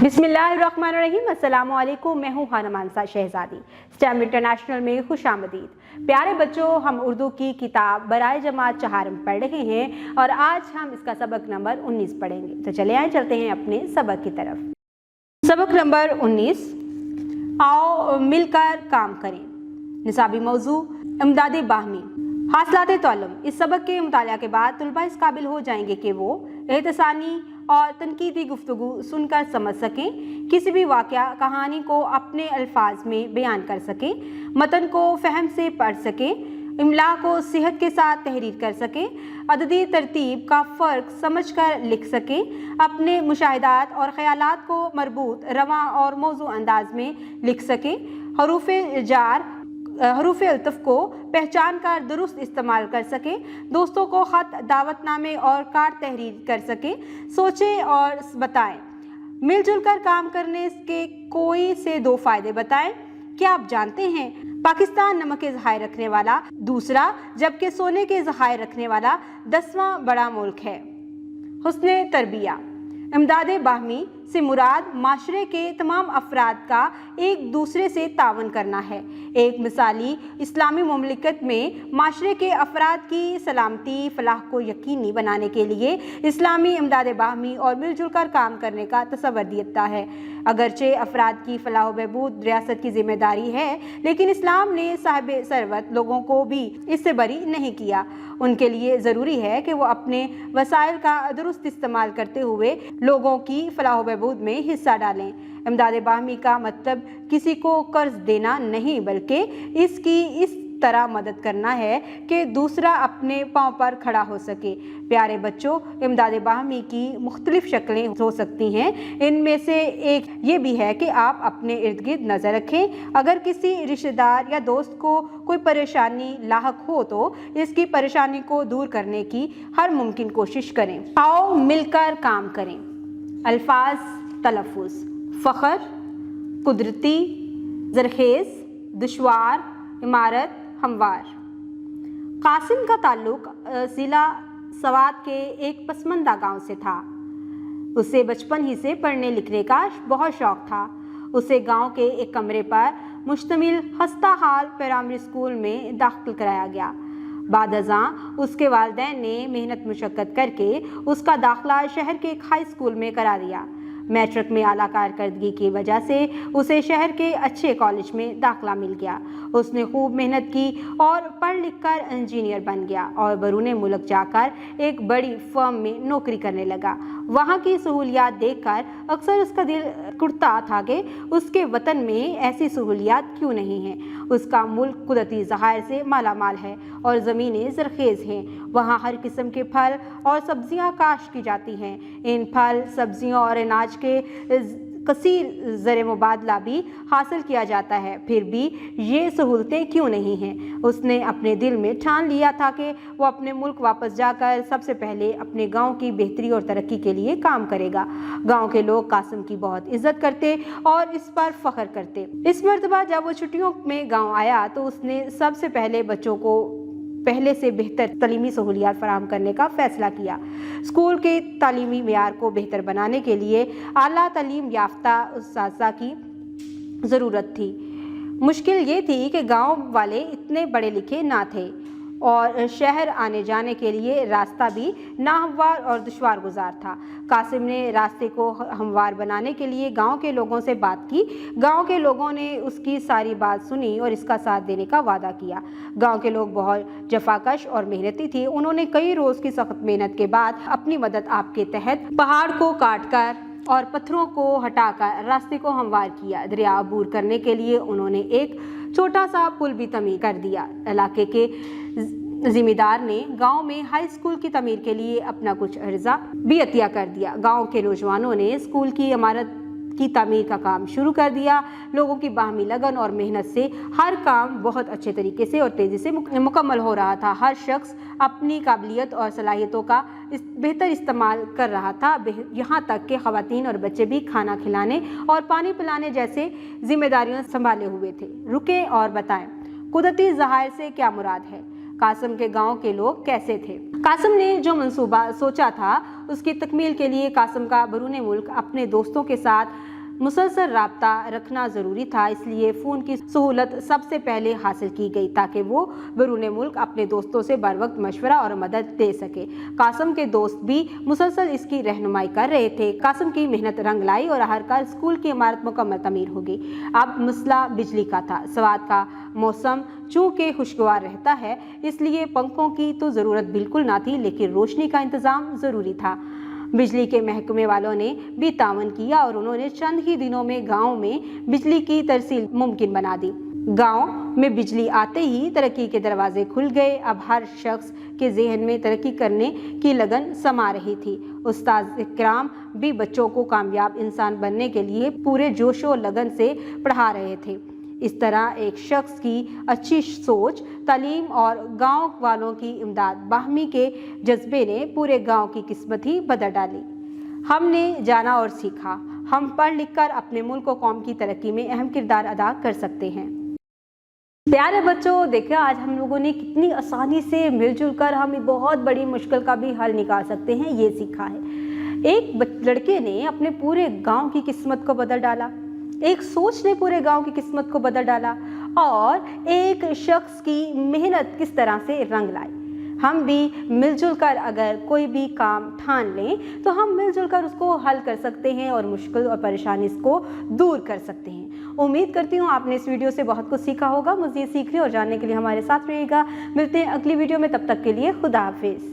बिस्मिल्लाहिर्रहमानिर्रहीम। अस्सलामु अलैकुम। मैं हूँ हानमानसा शहजादी। स्टेम इंटरनेशनल में खुशामदीद। प्यारे बच्चों, हम उर्दू की किताब बराए जमात चहारम पढ़ रहे हैं और आज हम इसका सबक नंबर 19 पढ़ेंगे। तो चलते हैं अपने सबक की तरफ। सबक नंबर 19, आओ मिलकर काम करें। निसाबी मौजू इमदाद बाहमी हासिलात ताल्लुम। इस सबक के मुतालिया के बाद तलबा इस काबिल हो जाएंगे कि वो एहतसानी और तनकीदी गुफ्तगू सुनकर समझ सकें, किसी भी वाक़या कहानी को अपने अल्फाज में बयान कर सकें, मतन को फहम से पढ़ सकें, इमला को सेहत के साथ तहरीर कर सकें, अददी तरतीब का फ़र्क समझकर लिख सकें, अपने मुशाहिदात और ख़यालात को मरबूत, रवां और मौजू अंदाज में लिख सकें, हरूफ अल्तफ़ को पहचान कर दुरुस्त इस्तेमाल कर सकें, दोस्तों को ख़त, दावतनामे और कार्ड तहरीर कर सकें, सोचें और बताएं। मिलजुल कर काम करने के कोई से दो फ़ायदे बताएं। क्या आप जानते हैं पाकिस्तान नमक के ज़खायर रखने वाला दूसरा जबकि सोने के ज़खायर रखने वाला 10वां बड़ा मुल्क है। हुस्न तरबिया। इमदाद बाहमी से मुराद माशरे के तमाम अफराद का एक दूसरे से तावन करना है। एक मिसाली इस्लामी मुमलिकत में माशरे के अफराद की सलामती फलाह को यकीनी बनाने के लिए इस्लामी इमदाद बाहमी और मिलजुल कर काम करने का तसव्वुर देता है। अगरचे अफराद की फलाह व बहबूद रियासत की जिम्मेदारी है, लेकिन इस्लाम ने साहिब सरवत लोगों को भी इससे बरी नहीं किया। उनके लिए ज़रूरी है कि वो अपने वसाइल का दुरुस्त इस्तेमाल करते हुए लोगों की फलाह व बहबूद में हिस्सा डालें। इमदाद बाहमी का मतलब किसी को कर्ज देना नहीं, बल्कि इसकी इस तरह मदद करना है कि दूसरा अपने पांव पर खड़ा हो सके। प्यारे बच्चों, इमदाद बाहमी की मुख्तलिफ शक्लें हो सकती हैं। इनमें से एक ये भी है कि आप अपने इर्द गिर्द नज़र रखें। अगर किसी रिश्तेदार या दोस्त को कोई परेशानी लाहक हो तो इसकी परेशानी को दूर करने की हर मुमकिन कोशिश करें। आओ मिलकर काम करें। अल्फाज तलफ़ुज़: फ़ख्र, कुदरती, ज़रख़ेज़, दुश्वार, इमारत, हमवार। कासिम का ताल्लुक ज़िला सवात के एक पसमंदा गांव से था। उसे बचपन ही से पढ़ने लिखने का बहुत शौक़ था। उसे गांव के एक कमरे पर मुश्तमिल खस्ता हाल प्राइमरी स्कूल में दाखिल कराया गया। बाद अज़ां उसके वालिदैन ने मेहनत मुशक्क़त करके उसका दाखिला शहर के एक हाई स्कूल में करा दिया। मैट्रिक में आला कारकर्दगी की वजह से उसे शहर के अच्छे कॉलेज में दाखिला मिल गया। उसने खूब मेहनत की और पढ़ लिख कर इंजीनियर बन गया और बरूने मुल्क जाकर एक बड़ी फर्म में नौकरी करने लगा। वहाँ की सहूलियात देखकर अक्सर उसका दिल कुड़ता था कि उसके वतन में ऐसी सहूलियात क्यों नहीं हैं। उसका मुल्क कुदरती ज़खायर से माला माल है और ज़मीनें ज़रख़ेज़ हैं। वहाँ हर किस्म के फल और सब्जियाँ काश्त की जाती हैं। इन फल, सब्जियों और अनाज के कसीर ज़र मुबादला भी हासिल किया जाता है। फिर भी ये सहूलतें क्यों नहीं हैं? उसने अपने दिल में ठान लिया था कि वो अपने मुल्क वापस जाकर सबसे पहले अपने गांव की बेहतरी और तरक्की के लिए काम करेगा। गांव के लोग कासिम की बहुत इज्जत करते और इस पर फ़ख्र करते। इस मरतबा जब वो छुट्टियों में गाँव आया तो उसने सबसे पहले बच्चों को पहले से बेहतर तालीमी सहूलियात फराहम करने का फ़ैसला किया। स्कूल के तालीमी मेयार को बेहतर बनाने के लिए आला तालीम याफ्ता उस्ताज़ा की ज़रूरत थी। मुश्किल ये थी कि गांव वाले इतने पढ़े लिखे ना थे और शहर आने जाने के लिए रास्ता भी नाहमवार और दुश्वार गुजार था। कासिम ने रास्ते को हमवार बनाने के लिए गांव के लोगों से बात की। गांव के लोगों ने उसकी सारी बात सुनी और इसका साथ देने का वादा किया। गांव के लोग बहुत जफाकश और मेहनती थे। उन्होंने कई रोज़ की सख्त मेहनत के बाद अपनी मदद आपके तहत पहाड़ को काट कर और पत्थरों को हटाकर रास्ते को हमवार किया। दरिया अबूर करने के लिए उन्होंने एक छोटा सा पुल भी तमीर कर दिया। इलाके के ज़िम्मेदार ने गांव में हाई स्कूल की तमीर के लिए अपना कुछ अर्जा भी अतिया कर दिया। गांव के नौजवानों ने स्कूल की इमारत की तामीर का काम शुरू कर दिया। लोगों की बाहमी लगन और मेहनत से हर काम बहुत अच्छे तरीके से और तेज़ी से मुकम्मल हो रहा था। हर शख्स अपनी काबिलियत और सलाहियतों का बेहतर इस्तेमाल कर रहा था। यहाँ तक कि ख़वातीन और बच्चे भी खाना खिलाने और पानी पिलाने जैसे जिम्मेदारियों संभाले हुए थे। रुकें और बताएं, कुदरती ज़खायर से क्या मुराद है? कासिम के गांव के लोग कैसे थे? कासिम ने जो मंसूबा सोचा था उसकी तकमील के लिए कासिम का बरूने मुल्क अपने दोस्तों के साथ मुसलसल राब्ता रखना ज़रूरी था, इसलिए फ़ोन की सहूलत सबसे पहले हासिल की गई ताकि वो बैरून मुल्क अपने दोस्तों से बर वक्त मशवरा और मदद दे सके। कासिम के दोस्त भी मुसलसल इसकी रहनुमाई कर रहे थे। कासिम की मेहनत रंग लाई और आखिरकार स्कूल की इमारत मुकम्मल तमीर हो गई। अब मसला बिजली का था। स्वात का मौसम चूँकि खुशगवार रहता है, इसलिए पंखों की तो ज़रूरत बिल्कुल ना थी, लेकिन रोशनी का इंतज़ाम ज़रूरी था। बिजली के महकमे वालों ने भी तावन किया और उन्होंने चंद ही दिनों में गांव में बिजली की तरसील मुमकिन बना दी। गांव में बिजली आते ही तरक्की के दरवाजे खुल गए। अब हर शख्स के ज़हन में तरक्की करने की लगन समा रही थी। उस्ताद इकराम भी बच्चों को कामयाब इंसान बनने के लिए पूरे जोश और लगन से पढ़ा रहे थे। इस तरह एक शख्स की अच्छी सोच, तालीम और गांव वालों की इमदाद, बाहमी के जज्बे ने पूरे गांव की किस्मत ही बदल डाली। हमने जाना और सीखा, हम पढ़ लिख कर अपने मुल्क और कौम की तरक्की में अहम किरदार अदा कर सकते हैं। प्यारे बच्चों, देखिए आज हम लोगों ने कितनी आसानी से मिलजुल कर हम बहुत बड़ी मुश्किल का भी हल निकाल सकते हैं, ये सीखा है। एक लड़के ने अपने पूरे गांव की किस्मत को बदल डाला, एक सोच ने पूरे गांव की किस्मत को बदल डाला और एक शख्स की मेहनत किस तरह से रंग लाई। हम भी मिलजुल कर अगर कोई भी काम ठान लें तो हम मिलजुल कर उसको हल कर सकते हैं और मुश्किल और परेशानी को दूर कर सकते हैं। उम्मीद करती हूँ आपने इस वीडियो से बहुत कुछ सीखा होगा। मज़ीद सीखने और जानने के लिए हमारे साथ रहिएगा। मिलते हैं अगली वीडियो में, तब तक के लिए खुदा हाफिज़।